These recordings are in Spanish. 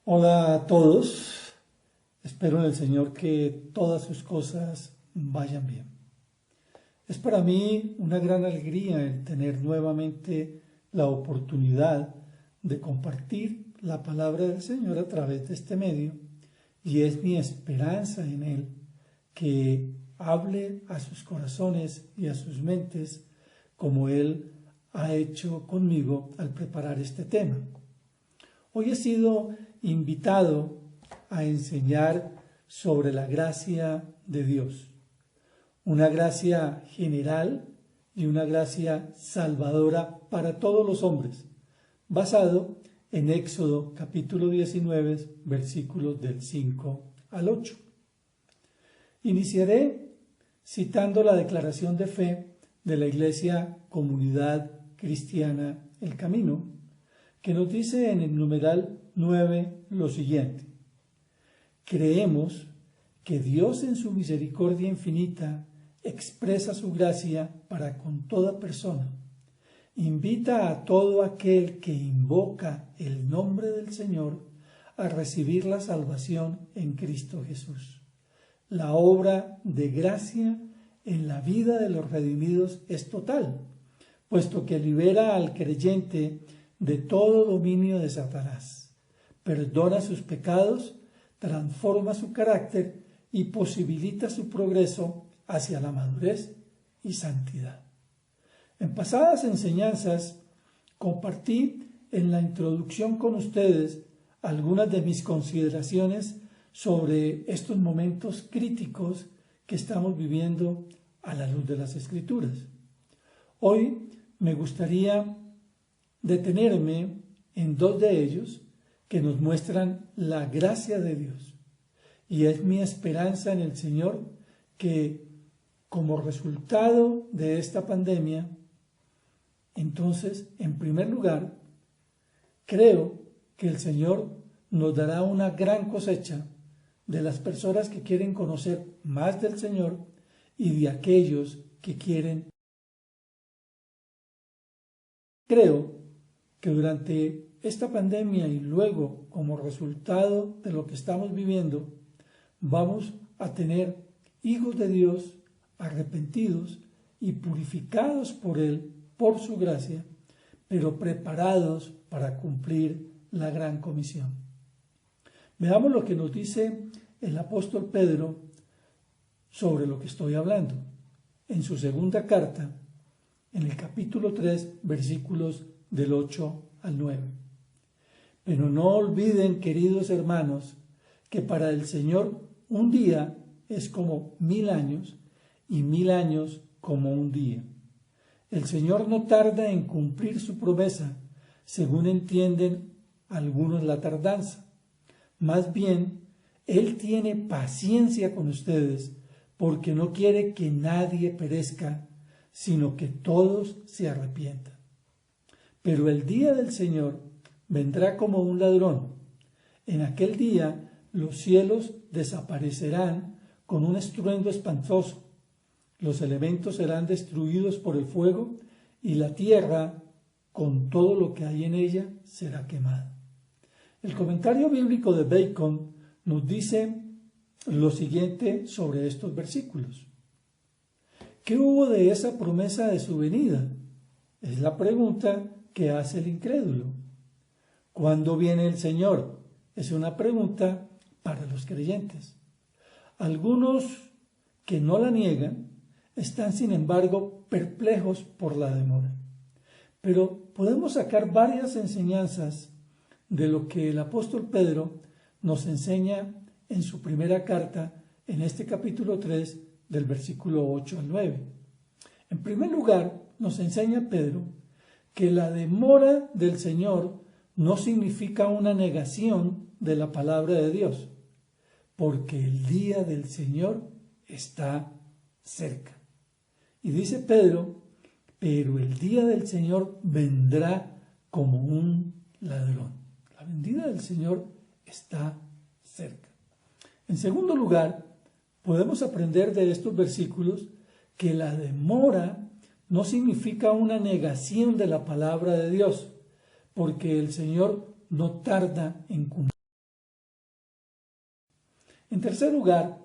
Hola a todos, espero en el Señor que todas sus cosas vayan bien. Es para mí una gran alegría el tener nuevamente la oportunidad de compartir la palabra del Señor a través de este medio y es mi esperanza en Él que hable a sus corazones y a sus mentes como Él ha hecho conmigo al preparar este tema. Hoy he sido invitado a enseñar sobre la gracia de Dios, una gracia general y una gracia salvadora para todos los hombres, basado en Éxodo capítulo 19, versículos del 5 al 8. Iniciaré citando la declaración de fe de la Iglesia Comunidad Cristiana El Camino, que nos dice en el numeral 9 lo siguiente: creemos que Dios en su misericordia infinita expresa su gracia para con toda persona, invita a todo aquel que invoca el nombre del Señor a recibir la salvación en Cristo Jesús. La obra de gracia en la vida de los redimidos es total, puesto que libera al creyente de todo dominio de Satanás, perdona sus pecados, transforma su carácter y posibilita su progreso hacia la madurez y santidad. En pasadas enseñanzas compartí en la introducción con ustedes algunas de mis consideraciones sobre estos momentos críticos que estamos viviendo a la luz de las Escrituras. Hoy me gustaría detenerme en dos de ellos que nos muestran la gracia de Dios. Y es mi esperanza en el Señor que, como resultado de esta pandemia, entonces, en primer lugar, creo que el Señor nos dará una gran cosecha de las personas que quieren conocer más del Señor y de aquellos que quieren. Creo que durante esta pandemia y luego como resultado de lo que estamos viviendo, vamos a tener hijos de Dios arrepentidos y purificados por Él, por su gracia, pero preparados para cumplir la gran comisión. Veamos lo que nos dice el apóstol Pedro sobre lo que estoy hablando. En su segunda carta, en el capítulo 3, versículos del 8 al 9. Pero no olviden, queridos hermanos, que para el Señor un día es como 1000 años y 1000 años como un día. El Señor no tarda en cumplir su promesa, según entienden algunos la tardanza. Más bien, Él tiene paciencia con ustedes, porque no quiere que nadie perezca, sino que todos se arrepientan. Pero el día del Señor vendrá como un ladrón. En aquel día los cielos desaparecerán con un estruendo espantoso. Los elementos serán destruidos por el fuego y la tierra, con todo lo que hay en ella, será quemada. El comentario bíblico de Bacon nos dice lo siguiente sobre estos versículos. ¿Qué hubo de esa promesa de su venida? Es la pregunta que hace el incrédulo. ¿Cuándo viene el Señor? Es una pregunta para los creyentes. Algunos que no la niegan están, sin embargo, perplejos por la demora. Pero podemos sacar varias enseñanzas de lo que el apóstol Pedro nos enseña en su primera carta, en este capítulo 3, del versículo 8 al 9. En primer lugar, nos enseña Pedro que la demora del Señor no significa una negación de la palabra de Dios, porque el día del Señor está cerca. Y dice Pedro, pero el día del Señor vendrá como un ladrón. La venida del Señor está cerca. En segundo lugar, podemos aprender de estos versículos que la demora no significa una negación de la palabra de Dios, porque el Señor no tarda en cumplir. En tercer lugar,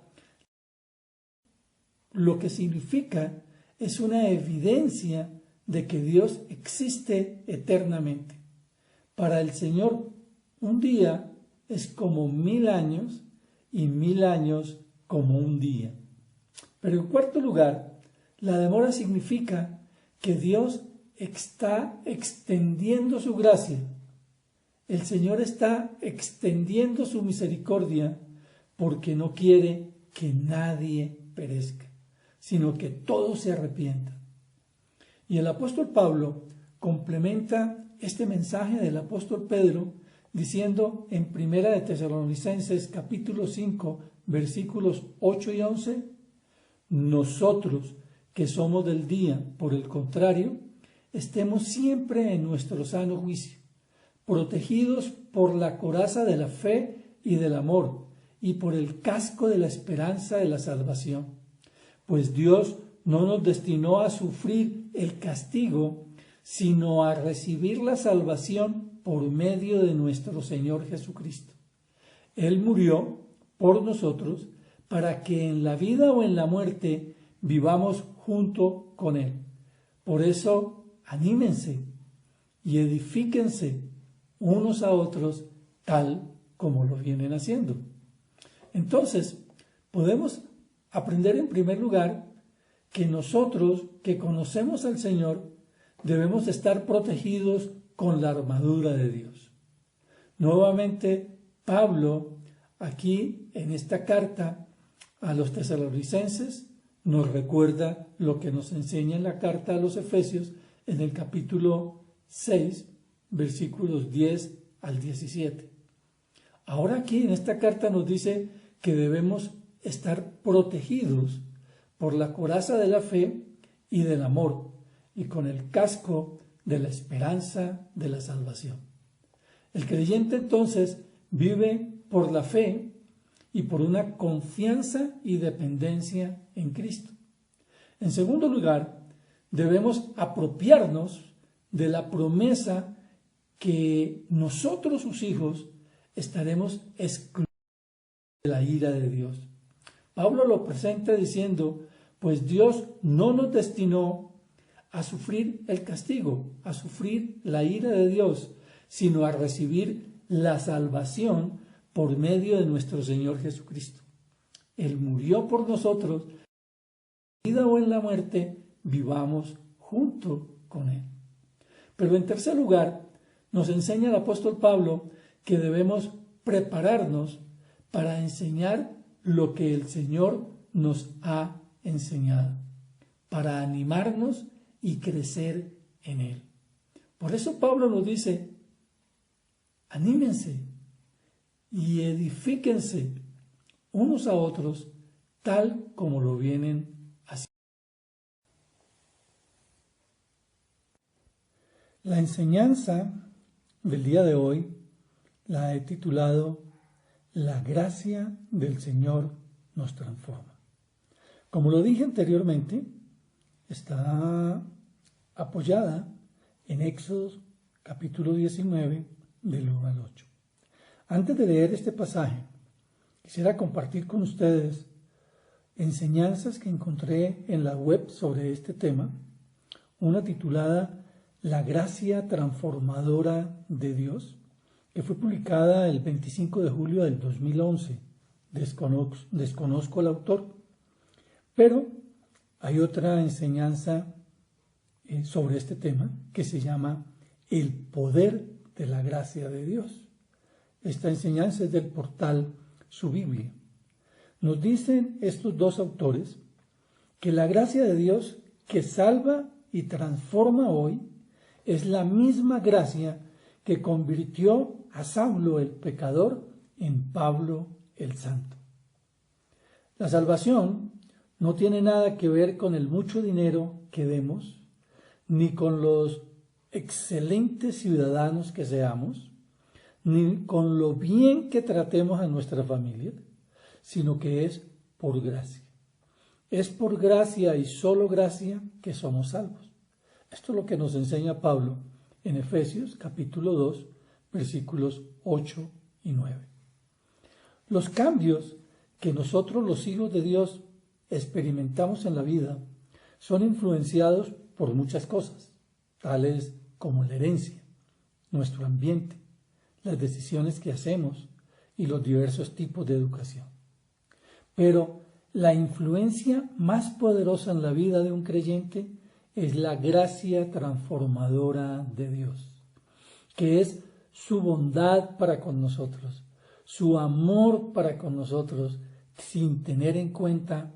lo que significa es una evidencia de que Dios existe eternamente. Para el Señor, un día es como 1000 años y 1000 años como un día. Pero en cuarto lugar, la demora significa que Dios está extendiendo su gracia. El Señor está extendiendo su misericordia porque no quiere que nadie perezca, sino que todos se arrepientan. Y el apóstol Pablo complementa este mensaje del apóstol Pedro diciendo en 1 de Tesalonicenses capítulo 5 versículos 8 y 11: nosotros que somos del día, por el contrario, estemos siempre en nuestro sano juicio, protegidos por la coraza de la fe y del amor, y por el casco de la esperanza de la salvación. Pues Dios no nos destinó a sufrir el castigo, sino a recibir la salvación por medio de nuestro Señor Jesucristo. Él murió por nosotros para que en la vida o en la muerte vivamos junto con Él. Por eso, anímense y edifíquense unos a otros tal como lo vienen haciendo. Entonces, podemos aprender en primer lugar que nosotros que conocemos al Señor debemos estar protegidos con la armadura de Dios. Nuevamente, Pablo, aquí en esta carta a los tesalonicenses, nos recuerda lo que nos enseña en la carta a los Efesios en el capítulo 6, versículos 10 al 17. Ahora aquí en esta carta nos dice que debemos estar protegidos por la coraza de la fe y del amor y con el casco de la esperanza de la salvación. El creyente entonces vive por la fe y por una confianza y dependencia en Cristo. En segundo lugar, debemos apropiarnos de la promesa que nosotros, sus hijos, estaremos excluidos de la ira de Dios. Pablo lo presenta diciendo, pues Dios no nos destinó a sufrir el castigo, a sufrir la ira de Dios, sino a recibir la salvación por medio de nuestro Señor Jesucristo. Él murió por nosotros, en la vida o en la muerte, vivamos junto con Él. Pero en tercer lugar, nos enseña el apóstol Pablo que debemos prepararnos para enseñar lo que el Señor nos ha enseñado, para animarnos y crecer en Él. Por eso Pablo nos dice, anímense y edifíquense unos a otros tal como lo vienen haciendo. La enseñanza del día de hoy la he titulado La gracia del Señor nos transforma. Como lo dije anteriormente, está apoyada en Éxodo capítulo 19 del 1 al 8. Antes de leer este pasaje, quisiera compartir con ustedes enseñanzas que encontré en la web sobre este tema, una titulada La gracia transformadora de Dios, que fue publicada el 25 de julio del 2011. Desconozco el autor, pero hay otra enseñanza sobre este tema que se llama El poder de la gracia de Dios. Esta enseñanza es del portal Su Biblia. Nos dicen estos dos autores que la gracia de Dios que salva y transforma hoy es la misma gracia que convirtió a Saulo el pecador en Pablo el santo. La salvación no tiene nada que ver con el mucho dinero que demos, ni con los excelentes ciudadanos que seamos, ni con lo bien que tratemos a nuestra familia, sino que es por gracia. Es por gracia y solo gracia que somos salvos. Esto es lo que nos enseña Pablo en Efesios capítulo 2, versículos 8 y 9. Los cambios que nosotros los hijos de Dios experimentamos en la vida son influenciados por muchas cosas, tales como la herencia, nuestro ambiente, las decisiones que hacemos y los diversos tipos de educación. Pero la influencia más poderosa en la vida de un creyente es la gracia transformadora de Dios, que es su bondad para con nosotros, su amor para con nosotros, sin tener en cuenta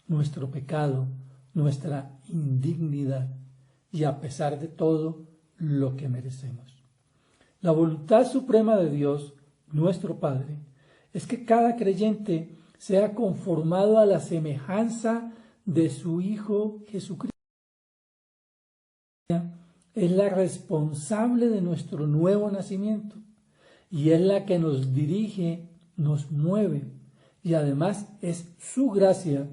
nuestro pecado, nuestra indignidad y a pesar de todo lo que merecemos. La voluntad suprema de Dios, nuestro Padre, es que cada creyente sea conformado a la semejanza de su Hijo Jesucristo. Es la responsable de nuestro nuevo nacimiento y es la que nos dirige, nos mueve y además es su gracia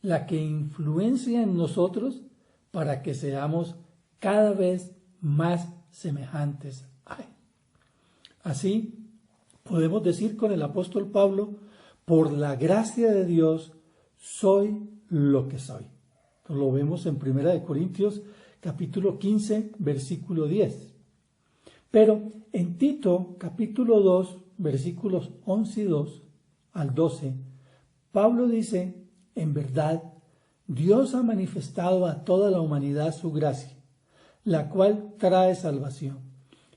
la que influencia en nosotros para que seamos cada vez más semejantes a Él. Así podemos decir con el apóstol Pablo: por la gracia de Dios soy lo que soy. Lo vemos en 1 Corintios capítulo 15, versículo 10. Pero en Tito capítulo 2, versículos 11 y 2 al 12, Pablo dice: en verdad, Dios ha manifestado a toda la humanidad su gracia, la cual trae salvación,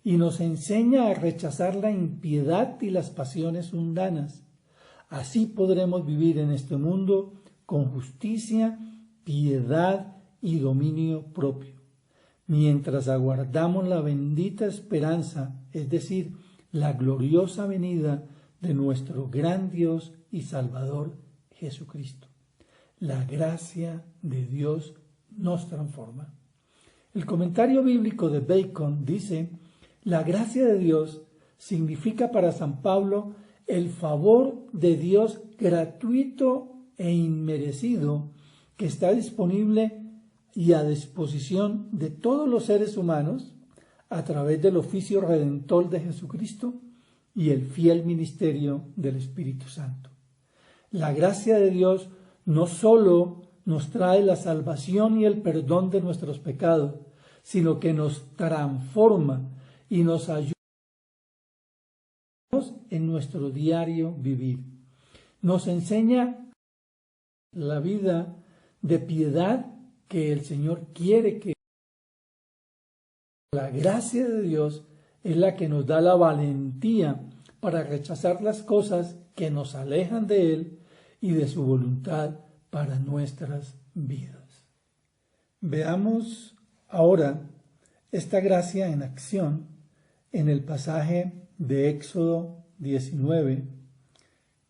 y nos enseña a rechazar la impiedad y las pasiones mundanas. Así podremos vivir en este mundo con justicia, piedad y dominio propio, mientras aguardamos la bendita esperanza, es decir, la gloriosa venida de nuestro gran Dios y Salvador Jesucristo. La gracia de Dios nos transforma. El comentario bíblico de Bacon dice: la gracia de Dios significa para San Pablo el favor de Dios gratuito e inmerecido que está disponible y a disposición de todos los seres humanos a través del oficio redentor de Jesucristo y el fiel ministerio del Espíritu Santo. La gracia de Dios no solo nos trae la salvación y el perdón de nuestros pecados, sino que nos transforma y nos ayuda en nuestro diario vivir. Nos enseña la vida de piedad que el Señor quiere que. La gracia de Dios es la que nos da la valentía para rechazar las cosas que nos alejan de Él y de su voluntad para nuestras vidas. Veamos ahora esta gracia en acción en el pasaje de Éxodo 19,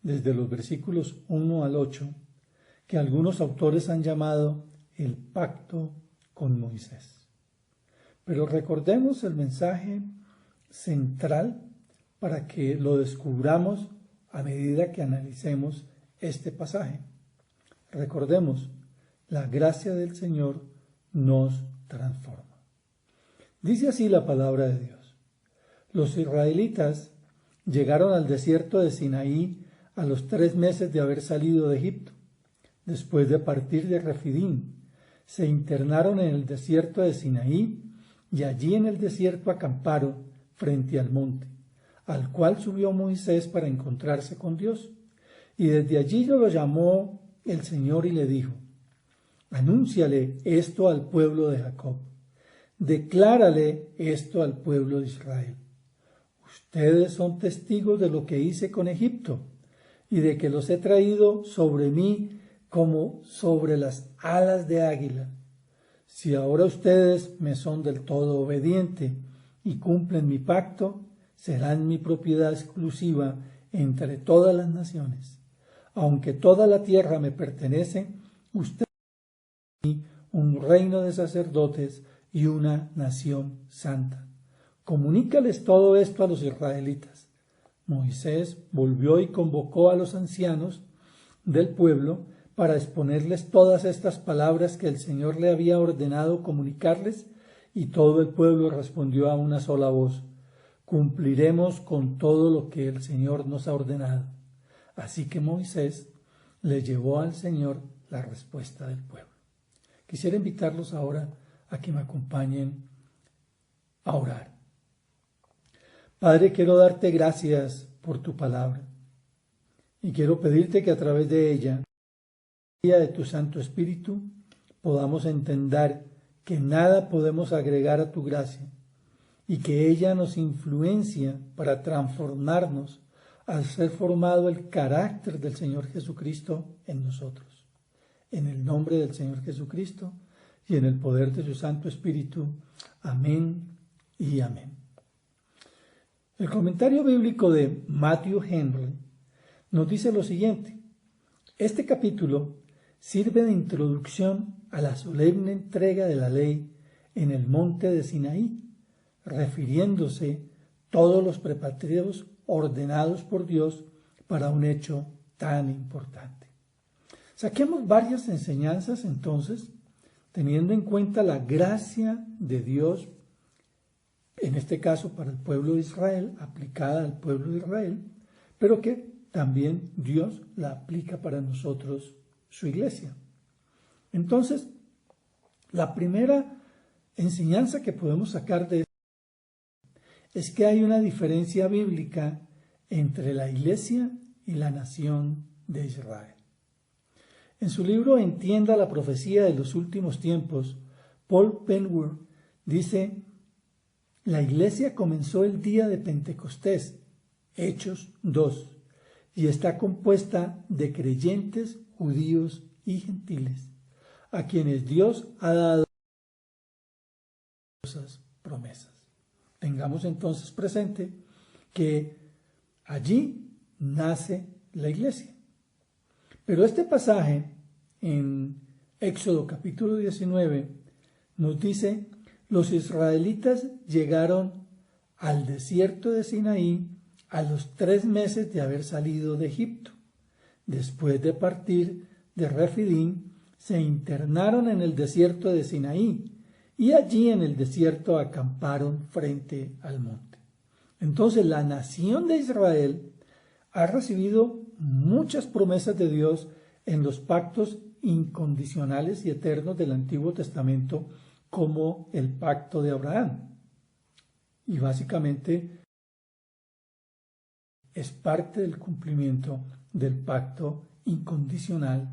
desde los versículos 1 al 8, que algunos autores han llamado el pacto con Moisés. Pero recordemos el mensaje central para que lo descubramos a medida que analicemos este pasaje. Recordemos, la gracia del Señor nos transforma. Dice así la palabra de Dios: los israelitas llegaron al desierto de Sinaí a los 3 meses de haber salido de Egipto. Después de partir de Refidim, se internaron en el desierto de Sinaí y allí en el desierto acamparon frente al monte, al cual subió Moisés para encontrarse con Dios. Y desde allí lo llamó el Señor y le dijo: anúnciale esto al pueblo de Jacob, declárale esto al pueblo de Israel. Ustedes son testigos de lo que hice con Egipto y de que los he traído sobre mí como sobre las alas de águila. Si ahora ustedes me son del todo obedientes y cumplen mi pacto, serán mi propiedad exclusiva entre todas las naciones. Aunque toda la tierra me pertenece, ustedes son un reino de sacerdotes y una nación santa. Comunícales todo esto a los israelitas. Moisés volvió y convocó a los ancianos del pueblo para exponerles todas estas palabras que el Señor le había ordenado comunicarles, y todo el pueblo respondió a una sola voz: cumpliremos con todo lo que el Señor nos ha ordenado. Así que Moisés le llevó al Señor la respuesta del pueblo. Quisiera invitarlos ahora a que me acompañen a orar. Padre, quiero darte gracias por tu palabra y quiero pedirte que a través de ella, de tu Santo Espíritu, podamos entender que nada podemos agregar a tu gracia y que ella nos influencia para transformarnos al ser formado el carácter del Señor Jesucristo en nosotros. En el nombre del Señor Jesucristo y en el poder de su Santo Espíritu. Amén y amén. El comentario bíblico de Matthew Henry nos dice lo siguiente: este capítulo sirve de introducción a la solemne entrega de la ley en el monte de Sinaí, refiriéndose todos los preparativos ordenados por Dios para un hecho tan importante. Saquemos varias enseñanzas entonces, teniendo en cuenta la gracia de Dios, en este caso para el pueblo de Israel, aplicada al pueblo de Israel, pero que también Dios la aplica para nosotros, su iglesia. Entonces, la primera enseñanza que podemos sacar de esto es que hay una diferencia bíblica entre la iglesia y la nación de Israel. En su libro Entienda la profecía de los últimos tiempos, Paul Penworth dice: la iglesia comenzó el día de Pentecostés, Hechos 2, y está compuesta de creyentes judíos y gentiles, a quienes Dios ha dado esas promesas. Tengamos entonces presente que allí nace la iglesia. Pero este pasaje en Éxodo capítulo 19 nos dice: los israelitas llegaron al desierto de Sinaí a los 3 meses de haber salido de Egipto. Después de partir de Refidim, se internaron en el desierto de Sinaí y allí en el desierto acamparon frente al monte. Entonces la nación de Israel ha recibido muchas promesas de Dios en los pactos incondicionales y eternos del Antiguo Testamento, como el pacto de Abraham. Y básicamente es parte del cumplimiento del pacto incondicional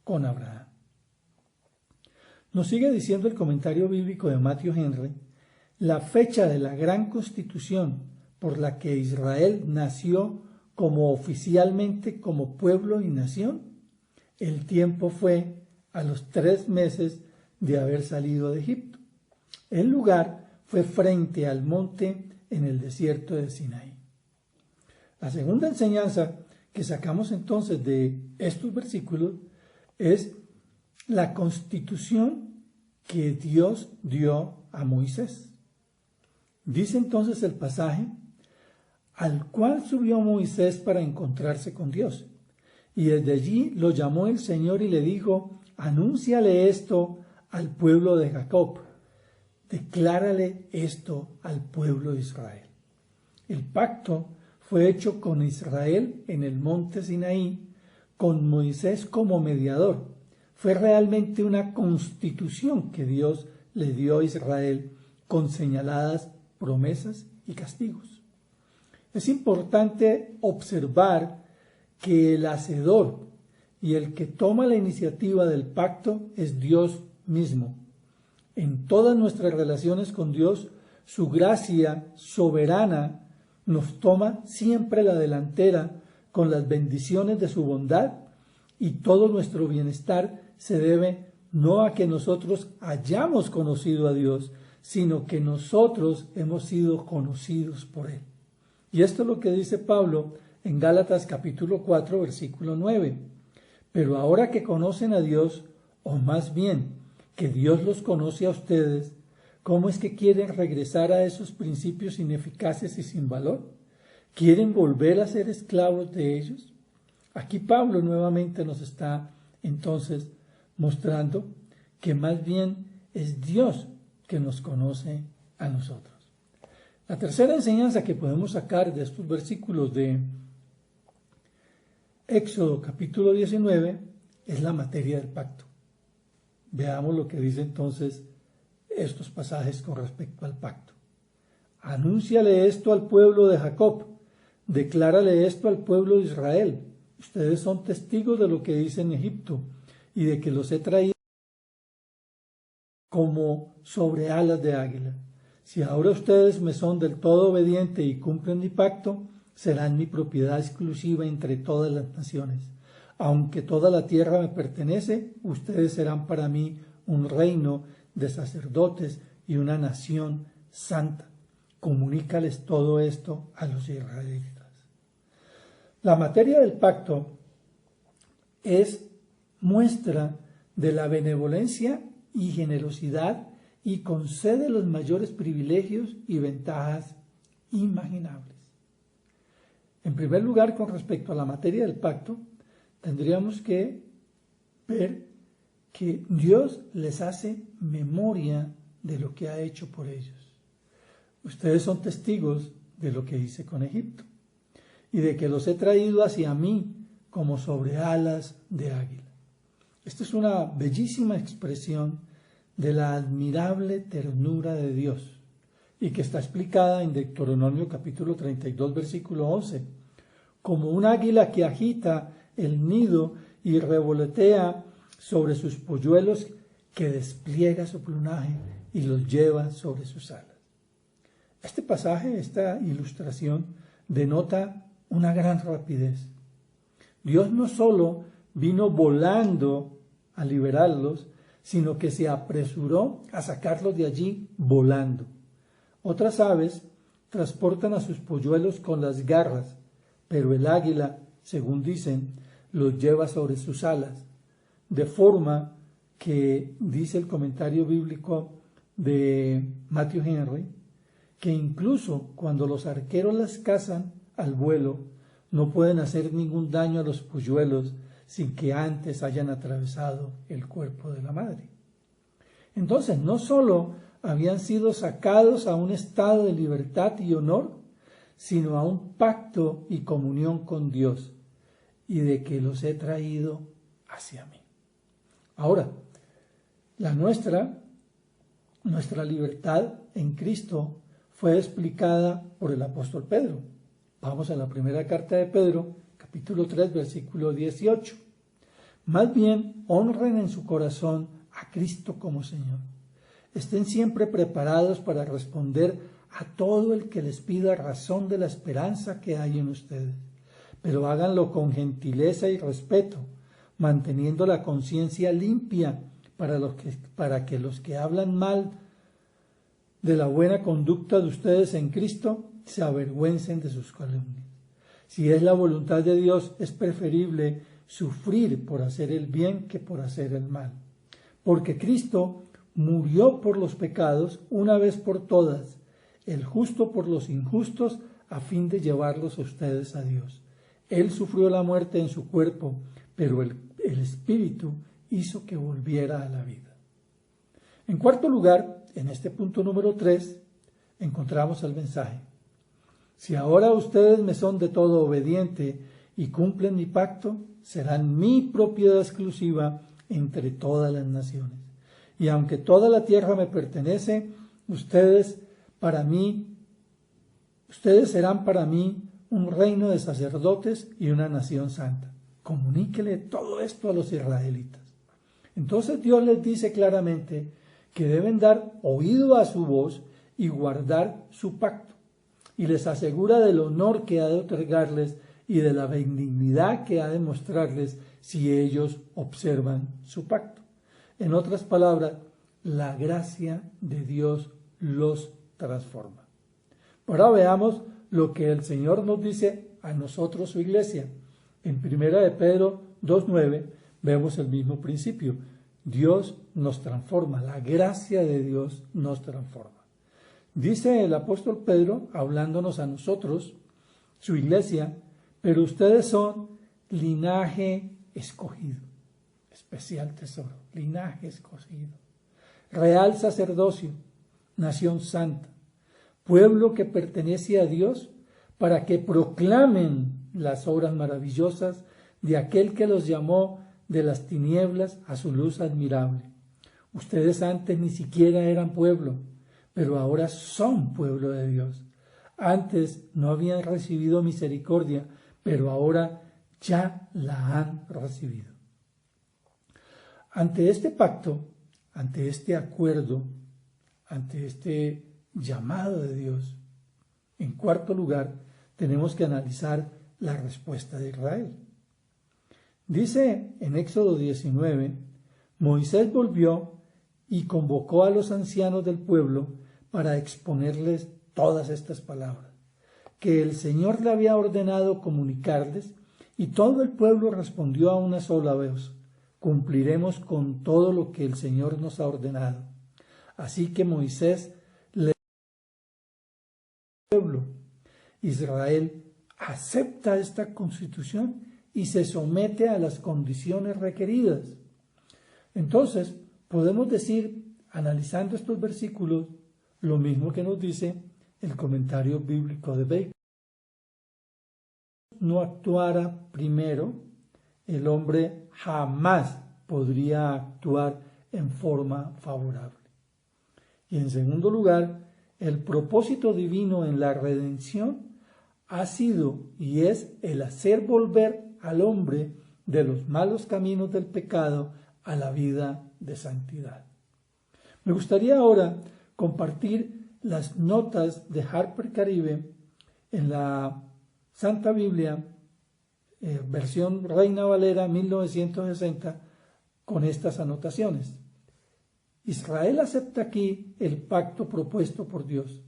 con Abraham. Nos sigue diciendo el comentario bíblico de Matthew Henry: la fecha de la gran constitución por la que Israel nació oficialmente como pueblo y nación, el tiempo fue a los 3 meses de haber salido de Egipto. El lugar fue frente al monte en el desierto de Sinaí. La segunda enseñanza que sacamos entonces de estos versículos es la constitución que Dios dio a Moisés. Dice entonces el pasaje: al cual subió Moisés para encontrarse con Dios, y desde allí lo llamó el Señor y le dijo: anúnciale esto al pueblo de Jacob, declárale esto al pueblo de Israel. El pacto fue hecho con Israel en el monte Sinaí, con Moisés como mediador. Fue realmente una constitución que Dios le dio a Israel con señaladas promesas y castigos. Es importante observar que el hacedor y el que toma la iniciativa del pacto es Dios mismo. En todas nuestras relaciones con Dios, su gracia soberana nos toma siempre la delantera con las bendiciones de su bondad, y todo nuestro bienestar se debe no a que nosotros hayamos conocido a Dios, sino que nosotros hemos sido conocidos por Él. Y esto es lo que dice Pablo en Gálatas capítulo 4, versículo 9. Pero ahora que conocen a Dios, o más bien que Dios los conoce a ustedes, ¿cómo es que quieren regresar a esos principios ineficaces y sin valor? ¿Quieren volver a ser esclavos de ellos? Aquí Pablo nuevamente nos está entonces mostrando que más bien es Dios que nos conoce a nosotros. La tercera enseñanza que podemos sacar de estos versículos de Éxodo capítulo 19 es la materia del pacto. Veamos lo que dice entonces estos pasajes con respecto al pacto. Anúnciale esto al pueblo de Jacob, declárale esto al pueblo de Israel. Ustedes son testigos de lo que hice en Egipto y de que los he traído como sobre alas de águila. Si ahora ustedes me son del todo obedientes y cumplen mi pacto, serán mi propiedad exclusiva entre todas las naciones. Aunque toda la tierra me pertenece, ustedes serán para mí un reino de sacerdotes y una nación santa. Comunícales todo esto a los israelitas. La materia del pacto es muestra de la benevolencia y generosidad y concede los mayores privilegios y ventajas imaginables. En primer lugar, con respecto a la materia del pacto, tendríamos que ver que Dios les hace memoria de lo que ha hecho por ellos. Ustedes son testigos de lo que hice con Egipto y de que los he traído hacia mí como sobre alas de águila. Esta es una bellísima expresión de la admirable ternura de Dios y que está explicada en Deuteronomio capítulo 32 versículo 11, como un águila que agita el nido y revolotea sobre sus polluelos, que despliega su plumaje y los lleva sobre sus alas. Este pasaje, esta ilustración, denota una gran rapidez. Dios no solo vino volando a liberarlos, sino que se apresuró a sacarlos de allí volando. Otras aves transportan a sus polluelos con las garras, pero el águila, según dicen, los lleva sobre sus alas, de forma que, dice el comentario bíblico de Matthew Henry, que incluso cuando los arqueros las cazan al vuelo, no pueden hacer ningún daño a los polluelos sin que antes hayan atravesado el cuerpo de la madre. Entonces, no solo habían sido sacados a un estado de libertad y honor, sino a un pacto y comunión con Dios, y de que los he traído hacia mí. Ahora, nuestra libertad en Cristo fue explicada por el apóstol Pedro. Vamos a la primera carta de Pedro, capítulo 3, versículo 18. Más bien, honren en su corazón a Cristo como Señor. Estén siempre preparados para responder a todo el que les pida razón de la esperanza que hay en ustedes, pero háganlo con gentileza y respeto, manteniendo la conciencia limpia para que los que hablan mal de la buena conducta de ustedes en Cristo se avergüencen de sus calumnias. Si es la voluntad de Dios, es preferible sufrir por hacer el bien que por hacer el mal. Porque Cristo murió por los pecados una vez por todas, el justo por los injustos, a fin de llevarlos a ustedes a Dios. Él sufrió la muerte en su cuerpo, pero el Espíritu hizo que volviera a la vida. En cuarto lugar, en este punto número 3, encontramos el mensaje. Si ahora ustedes me son de todo obediente y cumplen mi pacto, serán mi propiedad exclusiva entre todas las naciones. Y aunque toda la tierra me pertenece, ustedes serán para mí un reino de sacerdotes y una nación santa. Comuníquele todo esto a los israelitas. Entonces Dios les dice claramente que deben dar oído a su voz y guardar su pacto. Y les asegura del honor que ha de otorgarles y de la benignidad que ha de mostrarles si ellos observan su pacto. En otras palabras, la gracia de Dios los transforma. Ahora veamos lo que el Señor nos dice a nosotros, su iglesia. En 1 de Pedro 2:9 vemos el mismo principio. Dios nos transforma, la gracia de Dios nos transforma. Dice el apóstol Pedro, hablándonos a nosotros, su iglesia, pero ustedes son linaje escogido, especial tesoro, linaje escogido, real sacerdocio, nación santa, pueblo que pertenece a Dios, para que proclamen las obras maravillosas de aquel que los llamó de las tinieblas a su luz admirable. Ustedes antes ni siquiera eran pueblo, pero ahora son pueblo de Dios. Antes no habían recibido misericordia, pero ahora ya la han recibido. Ante este pacto, ante este acuerdo, ante este llamado de Dios, en cuarto lugar, tenemos que analizar la respuesta de Israel. Dice en Éxodo 19, Moisés volvió y convocó a los ancianos del pueblo para exponerles todas estas palabras, que el Señor le había ordenado comunicarles, y todo el pueblo respondió a una sola vez: cumpliremos con todo lo que el Señor nos ha ordenado. Así que Moisés le dijo al pueblo: Israel acepta esta constitución y se somete a las condiciones requeridas. Entonces, podemos decir, analizando estos versículos, lo mismo que nos dice el comentario bíblico de Bacon. No actuara primero, el hombre jamás podría actuar en forma favorable. Y en segundo lugar, el propósito divino en la redención ha sido y es el hacer volver al hombre de los malos caminos del pecado a la vida de santidad. Me gustaría ahora compartir las notas de Harper Caribe en la Santa Biblia, versión Reina Valera 1960, con estas anotaciones. Israel acepta aquí el pacto propuesto por Dios.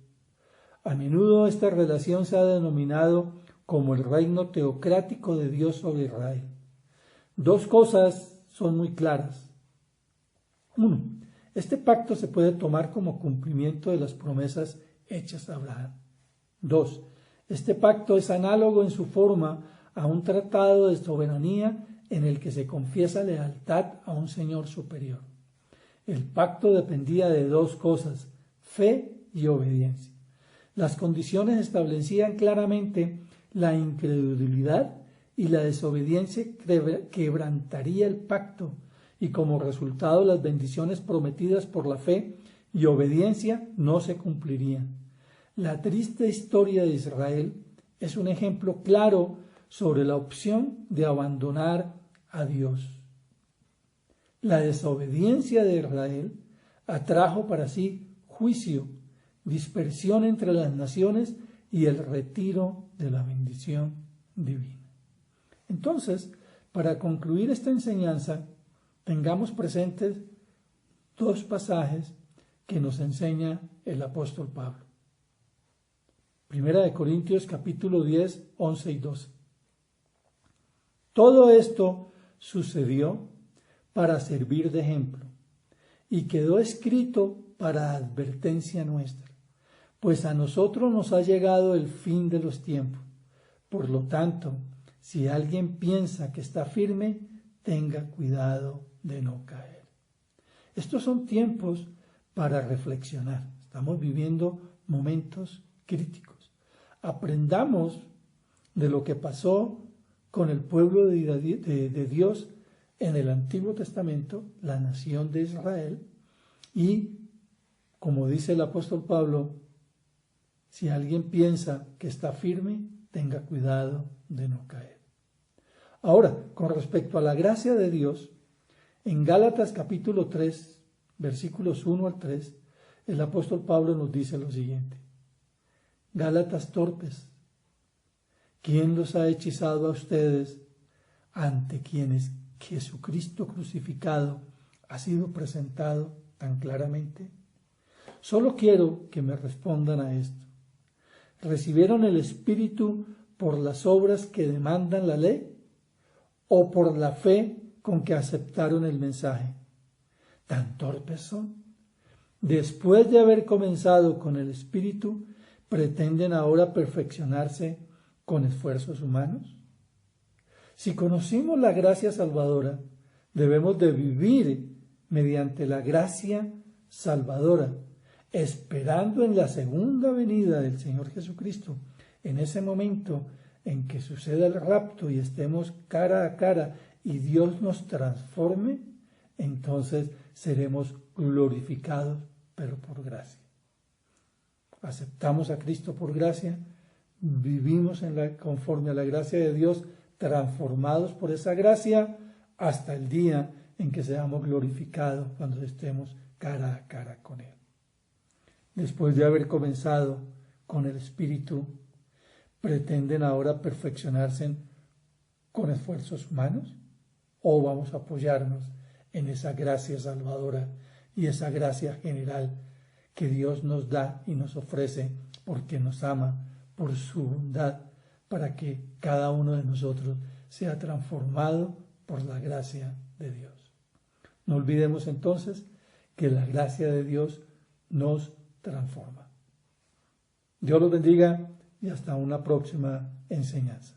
A menudo esta relación se ha denominado como el reino teocrático de Dios sobre Israel. Dos cosas son muy claras. Uno, este pacto se puede tomar como cumplimiento de las promesas hechas a Abraham. Dos, este pacto es análogo en su forma a un tratado de soberanía en el que se confiesa lealtad a un Señor superior. El pacto dependía de dos cosas: fe y obediencia. Las condiciones establecían claramente la incredulidad y la desobediencia quebrantaría el pacto, y como resultado las bendiciones prometidas por la fe y obediencia no se cumplirían. La triste historia de Israel es un ejemplo claro sobre la opción de abandonar a Dios. La desobediencia de Israel atrajo para sí juicio, dispersión entre las naciones y el retiro de la bendición divina. Entonces, para concluir esta enseñanza, tengamos presentes dos pasajes que nos enseña el apóstol Pablo. Primera de Corintios capítulo 10, 11 y 12. Todo esto sucedió para servir de ejemplo y quedó escrito para advertencia nuestra, pues a nosotros nos ha llegado el fin de los tiempos. Por lo tanto, si alguien piensa que está firme, tenga cuidado de no caer. Estos son tiempos para reflexionar. Estamos viviendo momentos críticos. Aprendamos de lo que pasó con el pueblo de Dios en el Antiguo Testamento, la nación de Israel, y, como dice el apóstol Pablo, si alguien piensa que está firme, tenga cuidado de no caer. Ahora, con respecto a la gracia de Dios, en Gálatas capítulo 3, versículos 1 al 3, el apóstol Pablo nos dice lo siguiente: Gálatas torpes, ¿quién los ha hechizado a ustedes, ante quienes Jesucristo crucificado ha sido presentado tan claramente? Solo quiero que me respondan a esto. ¿Recibieron el Espíritu por las obras que demandan la ley o por la fe con que aceptaron el mensaje? ¿Tan torpes son? Después de haber comenzado con el Espíritu, ¿pretenden ahora perfeccionarse con esfuerzos humanos? Si conocimos la gracia salvadora, debemos de vivir mediante la gracia salvadora, esperando en la segunda venida del Señor Jesucristo. En ese momento, en que suceda el rapto y estemos cara a cara y Dios nos transforme, entonces seremos glorificados, pero por gracia. Aceptamos a Cristo por gracia, vivimos conforme a la gracia de Dios, transformados por esa gracia, hasta el día en que seamos glorificados cuando estemos cara a cara con Él. Después de haber comenzado con el Espíritu, ¿pretenden ahora perfeccionarse con esfuerzos humanos? ¿O vamos a apoyarnos en esa gracia salvadora y esa gracia general que Dios nos da y nos ofrece porque nos ama por su bondad, para que cada uno de nosotros sea transformado por la gracia de Dios? No olvidemos entonces que la gracia de Dios nos transforma. Dios los bendiga y hasta una próxima enseñanza.